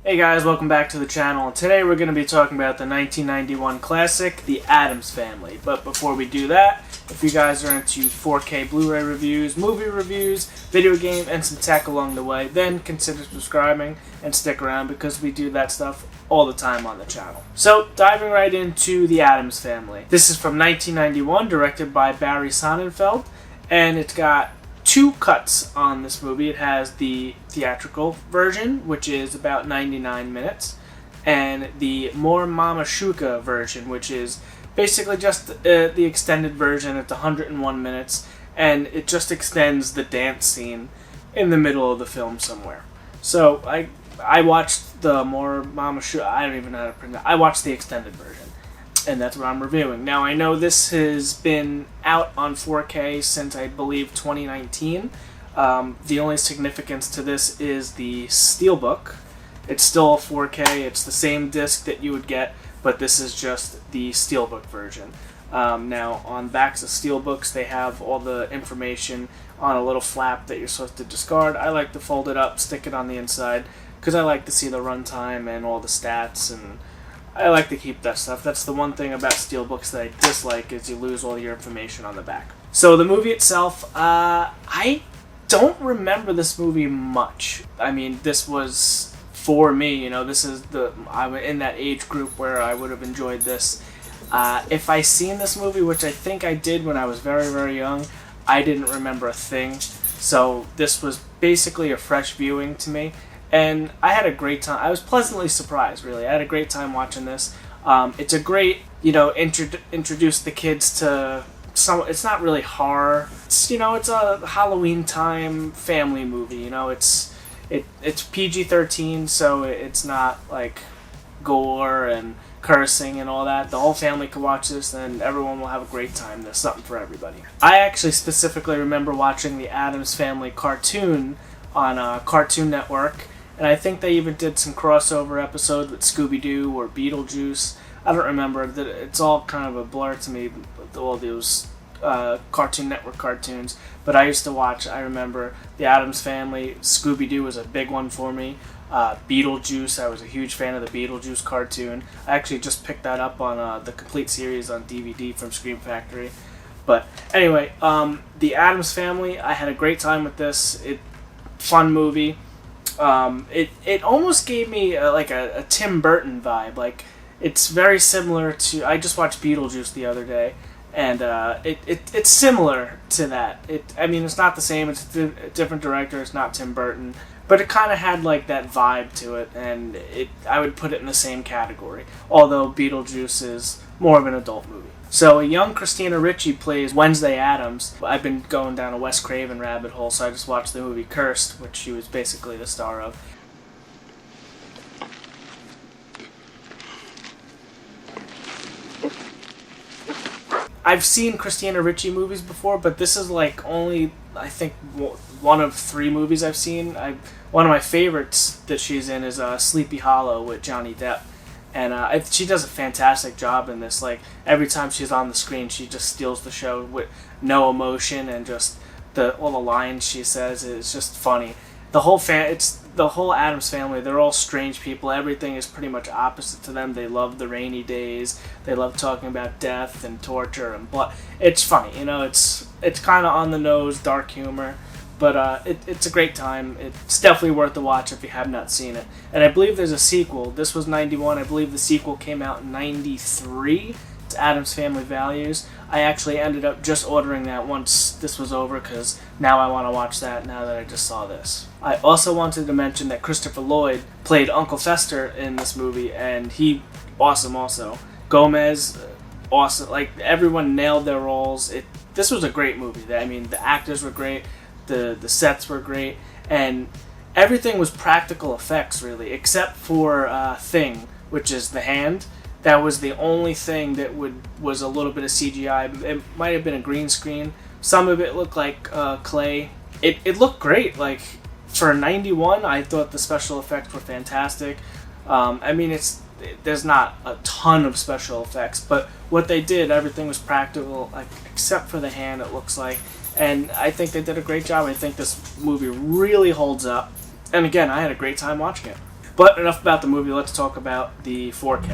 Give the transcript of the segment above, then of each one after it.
Hey guys, welcome back to the channel. Today we're going to be talking about the 1991 classic, The Addams Family. But before we do that, if you guys are into 4K Blu-ray reviews, movie reviews, video game, and some tech along the way, then consider subscribing and stick around because we do that stuff all the time on the channel. So, diving right into The Addams Family. This is from 1991, directed by Barry Sonnenfeld, and it's got two cuts on this movie. It has the theatrical version, which is about 99 minutes, and the More Mama Shuka version, which is basically just the extended version. It's 101 minutes, and it just extends the dance scene in the middle of the film somewhere. So I watched the More Mama Shuka. I don't even know how to pronounce it. I watched the extended version, and that's what I'm reviewing. Now, I know this has been out on 4K since, I believe, 2019. The only significance to this is the Steelbook. It's still a 4K. It's the same disc that you would get, but this is just the Steelbook version. Now, on backs of Steelbooks, they have all the information on a little flap that you're supposed to discard. I like to fold it up, stick it on the inside, because I like to see the runtime and all the stats, and I like to keep that stuff. That's the one thing about Steelbooks that I dislike, is you lose all your information on the back. So the movie itself, I don't remember this movie much. I mean, this was, for me, you know, this is I'm in that age group where I would have enjoyed this. If I seen this movie, which I think I did when I was very, very young, I didn't remember a thing. So this was basically a fresh viewing to me. And I had a great time. I was pleasantly surprised, really. I had a great time watching this. It's a great, introduce the kids to some. It's not really horror. It's a Halloween time family movie. It's PG-13, so it's not like gore and cursing and all that. The whole family could watch this, and everyone will have a great time. There's something for everybody. I actually specifically remember watching the Addams Family cartoon on Cartoon Network. And I think they even did some crossover episodes with Scooby-Doo or Beetlejuice. I don't remember. It's all kind of a blur to me, all those Cartoon Network cartoons. But I used to watch, I remember, The Addams Family. Scooby-Doo was a big one for me. Beetlejuice, I was a huge fan of the Beetlejuice cartoon. I actually just picked that up on the complete series on DVD from Scream Factory. But anyway, The Addams Family, I had a great time with this. Fun movie. It almost gave me a Tim Burton vibe. Like, it's very similar to. I just watched Beetlejuice the other day, and it's similar to that. It's not the same. It's a different director. It's not Tim Burton, but it kind of had like that vibe to it, and I would put it in the same category. Although Beetlejuice is more of an adult movie. So a young Christina Ricci plays Wednesday Addams. I've been going down a Wes Craven rabbit hole, so I just watched the movie Cursed, which she was basically the star of. I've seen Christina Ricci movies before, but this is like only, I think, one of 3 movies I've seen. One of my favorites that she's in is Sleepy Hollow with Johnny Depp. And she does a fantastic job in this. Like, every time she's on the screen, she just steals the show with no emotion, and just all the lines she says is just funny. The whole Addams Family. They're all strange people. Everything is pretty much opposite to them. They love the rainy days. They love talking about death and torture and blood. It's funny, It's kind of on the nose, dark humor. But it's a great time. It's definitely worth the watch if you have not seen it. And I believe there's a sequel. This was 91. I believe the sequel came out in 93. It's Addams Family Values. I actually ended up just ordering that once this was over, because now I want to watch that now that I just saw this. I also wanted to mention that Christopher Lloyd played Uncle Fester in this movie, and he awesome also. Gomez, awesome. Like, everyone nailed their roles. This was a great movie. The actors were great. The sets were great, and everything was practical effects, really, except for Thing, which is the hand. That was the only thing that was a little bit of CGI. It might have been a green screen. Some of it looked like clay. It looked great. Like, for 91, I thought the special effects were fantastic. There's not a ton of special effects, but what they did, everything was practical, like, except for the hand, it looks like. And I think they did a great job. I think this movie really holds up. And again, I had a great time watching it. But enough about the movie, let's talk about the 4K.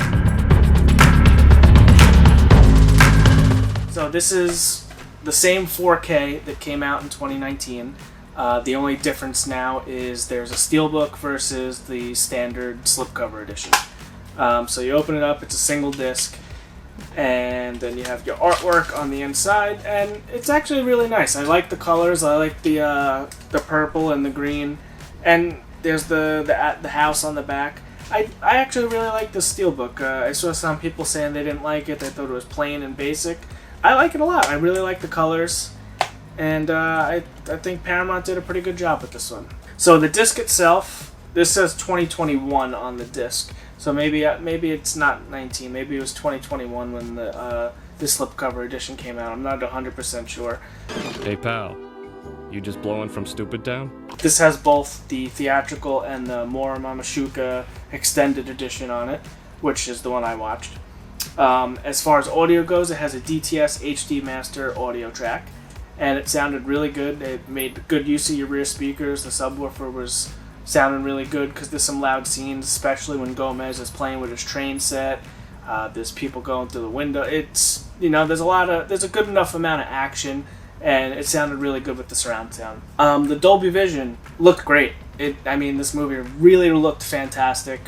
So this is the same 4K that came out in 2019. The only difference now is there's a Steelbook versus the standard slipcover edition. So you open it up, it's a single disc, and then you have your artwork on the inside, and it's actually really nice. I like the colors. I like the purple and the green, and there's the house on the back. I actually really like the Steelbook. I saw some people saying they didn't like it. They thought it was plain and basic. I like it a lot. I really like the colors, and I think Paramount did a pretty good job with this one. So the disc itself, this says 2021 on the disc. So maybe it's not 19. Maybe it was 2021 when the slipcover edition came out. I'm not 100% sure. Hey pal, you just blowing from Stupid Town? This has both the theatrical and the More Mamashuka extended edition on it, which is the one I watched. As far as audio goes, it has a DTS HD Master audio track, and it sounded really good. It made good use of your rear speakers. The subwoofer was sounding really good because there's some loud scenes, especially when Gomez is playing with his train set. There's people going through the window. It's, there's a good enough amount of action, and it sounded really good with the surround sound. The Dolby Vision looked great. This movie really looked fantastic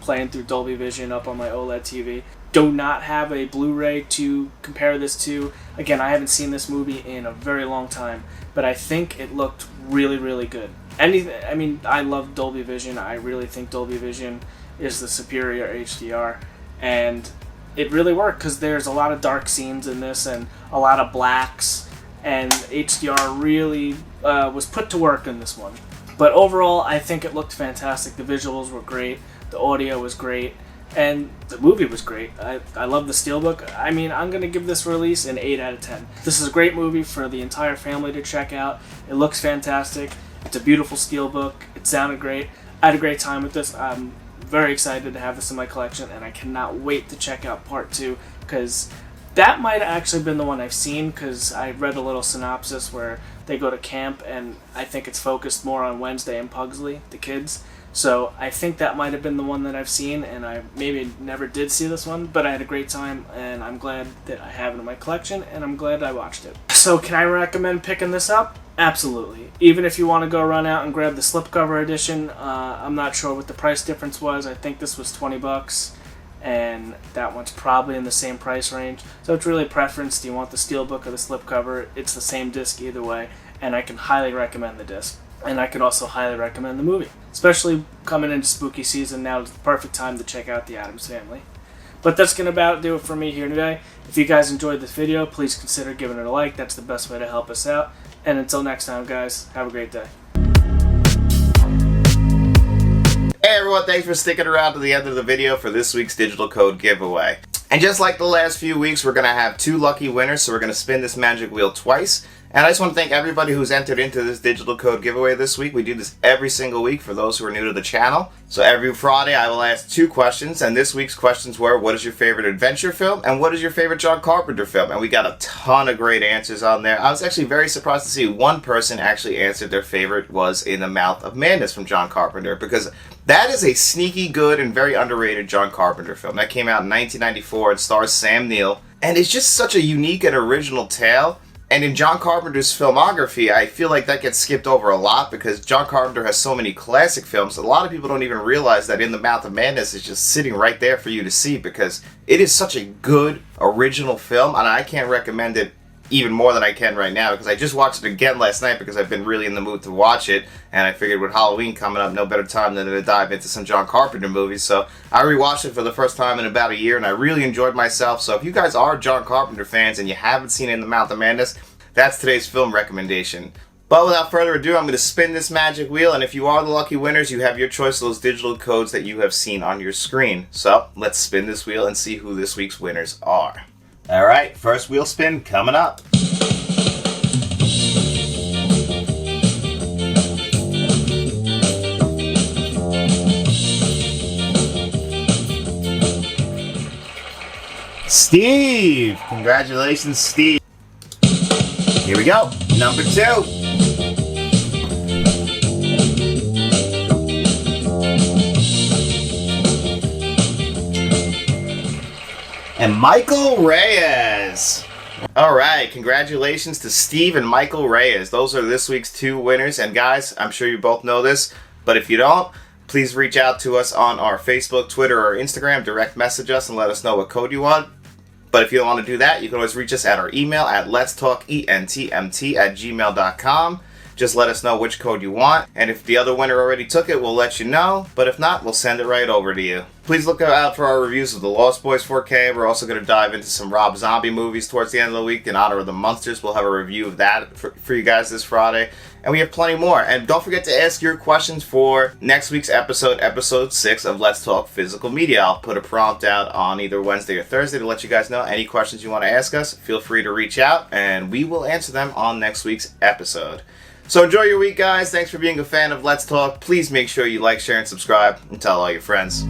playing through Dolby Vision up on my OLED TV. Do not have a Blu-ray to compare this to. Again, I haven't seen this movie in a very long time, but I think it looked really, really good. I love Dolby Vision. I really think Dolby Vision is the superior HDR, and it really worked because there's a lot of dark scenes in this and a lot of blacks, and HDR really was put to work in this one. But overall, I think it looked fantastic. The visuals were great, the audio was great, and the movie was great. I love the Steelbook. I'm going to give this release an 8 out of 10. This is a great movie for the entire family to check out. It looks fantastic. It's a beautiful Steelbook. It sounded great. I had a great time with this. I'm very excited to have this in my collection, and I cannot wait to check out part 2, because that might have actually been the one I've seen, because I read a little synopsis where they go to camp, and I think it's focused more on Wednesday and Pugsley, the kids. So I think that might have been the one that I've seen, and I maybe never did see this one, but I had a great time, and I'm glad that I have it in my collection, and I'm glad I watched it. So can I recommend picking this up? Absolutely. Even if you want to go run out and grab the slipcover edition, I'm not sure what the price difference was. I think this was $20, and that one's probably in the same price range. So it's really preference. Do you want the Steelbook or the slipcover? It's the same disc either way, and I can highly recommend the disc. And I could also highly recommend the movie. Especially coming into spooky season, now is the perfect time to check out the Addams Family. But that's going to about do it for me here today. If you guys enjoyed this video, please consider giving it a like. That's the best way to help us out. And until next time, guys, have a great day. Hey everyone, thanks for sticking around to the end of the video for this week's digital code giveaway. And just like the last few weeks, we're going to have 2 lucky winners, so we're going to spin this magic wheel twice. And I just want to thank everybody who's entered into this digital code giveaway this week. We do this every single week for those who are new to the channel. So every Friday I will ask 2 questions, and this week's questions were, what is your favorite adventure film, and what is your favorite John Carpenter film? And we got a ton of great answers on there. I was actually very surprised to see one person actually answered their favorite was In the Mouth of Madness from John Carpenter, because that is a sneaky good and very underrated John Carpenter film. That came out in 1994 and stars Sam Neill, and it's just such a unique and original tale. And in John Carpenter's filmography, I feel like that gets skipped over a lot because John Carpenter has so many classic films. A lot of people don't even realize that In the Mouth of Madness is just sitting right there for you to see because it is such a good, original film, and I can't recommend it even more than I can right now because I just watched it again last night because I've been really in the mood to watch it, and I figured with Halloween coming up, no better time than to dive into some John Carpenter movies. So I rewatched it for the first time in about a year, and I really enjoyed myself. So if you guys are John Carpenter fans and you haven't seen In the Mouth of Madness, that's today's film recommendation. But without further ado, I'm going to spin this magic wheel, and if you are the lucky winners, you have your choice of those digital codes that you have seen on your screen. So let's spin this wheel and see who this week's winners are. Alright, first wheel spin coming up. Steve! Congratulations, Steve. Here we go. Number 2. and Michael Reyes. Alright, congratulations to Steve and Michael Reyes. Those are this week's 2 winners. And guys, I'm sure you both know this, but if you don't, please reach out to us on our Facebook, Twitter, or Instagram. Direct message us and let us know what code you want. But if you don't want to do that, you can always reach us at our email at letstalkentmt@gmail.com. Just let us know which code you want, and if the other winner already took it, we'll let you know, but if not, we'll send it right over to you. Please look out for our reviews of The Lost Boys 4K. We're also going to dive into some Rob Zombie movies towards the end of the week. In honor of the Munsters, we'll have a review of that for you guys this Friday, and we have plenty more. And don't forget to ask your questions for next week's episode, episode 6 of Let's Talk Physical Media. I'll put a prompt out on either Wednesday or Thursday to let you guys know any questions you want to ask us. Feel free to reach out, and we will answer them on next week's episode. So enjoy your week, guys. Thanks for being a fan of Let's Talk. Please make sure you like, share, and subscribe, and tell all your friends.